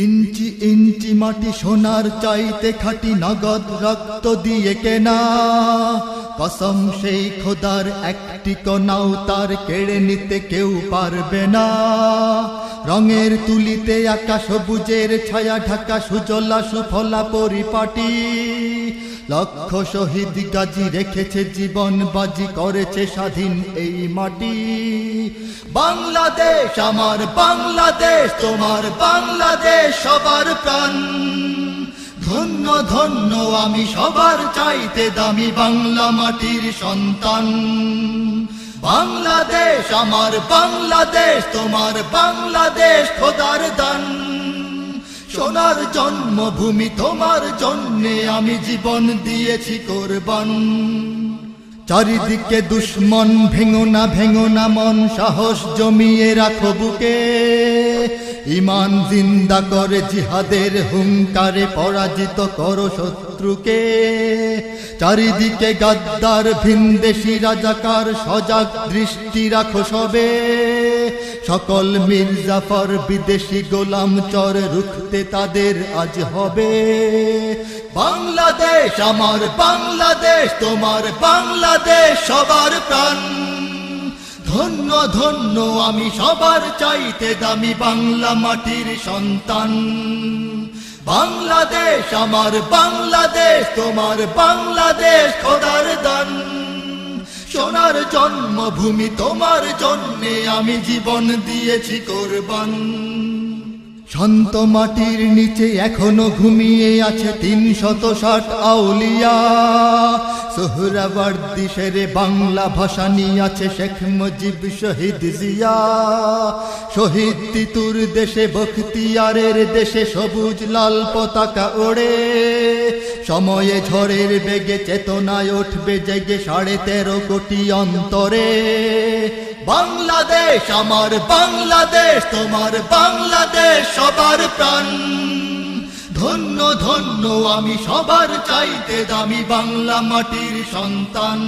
ইঞ্চি ইঞ্চি মাটি সোনার চাইতে খাঁটি, নগদ রক্ত দিয়ে কেনা। কসম সেই খোদার, একটি কণাও তার কেড়ে নিতে কেউ পারবে না। রঙের তুলিতে আকাশ সবুজের ছায়া ঢাকা, সুজলা সুফলা পরিপাটি। লক্ষ শহীদ গাজী রেখেছে জীবন বাজি, করেছে স্বাধীন এই মাটি। বাংলাদেশ আমার বাংলাদেশ, তোমার বাংলাদেশ সবার প্রাণ। ধন্য ধন্য আমি সবার চাইতে দামি বাংলা মাটির সন্তান। বাংলাদেশ আমার বাংলাদেশ, তোমার বাংলাদেশ খোদার দান। সোনার জন্মভূমি, তোমার জন্যে আমি জীবন দিয়েছি কোরবান। চারিদিকে দুশ্মন, ভেঙো না মন, সাহস জমিয়ে রাখো বুকে। ঈমান জিন্দা করে জিহাদের হুঙ্কারে, পরাজিত করো শত্রুকে। চারিদিকে গাদ্দার ভিনদেশি রাজাকার, সজাগ দৃষ্টি রাখো সবে। সকল মির্জাফর বিদেশি গোলাম চর, রুখতে তাদের আজ হবে। বাংলাদেশ আমার বাংলাদেশ, তোমার বাংলাদেশ সবার প্রাণ। ধন্য ধন্য আমি সবার চাইতে দামি বাংলা মাটির সন্তান। বাংলাদেশ আমার বাংলাদেশ, তোমার বাংলাদেশ খোদার দান। সোনার জন্মভূমি, তোমার জন্যে আমি জীবন দিয়েছি কোরবান। শান্ত মাটির নিচে এখনো ঘুমিয়ে আছে ৩৬০ আউলিয়া। সোহরাওয়ার্দী শেরে বাংলা ভাষা নিয়ে আছে শেখ মুজিব, শহীদ জিয়া। শহীদ তিতুর দেশে, বখতিয়ারের দেশে সবুজ লাল পতাকা ওড়ে। সময়ে ঝড়ের বেগে চেতনায় উঠবে জেগে ১৩.৫ কোটি অন্তরে। বাংলাদেশ আমার বাংলাদেশ, তোমার বাংলাদেশ সবার প্রাণ। ধন্য ধন্য আমি সবার চাইতে দামি বাংলা মাটির সন্তান।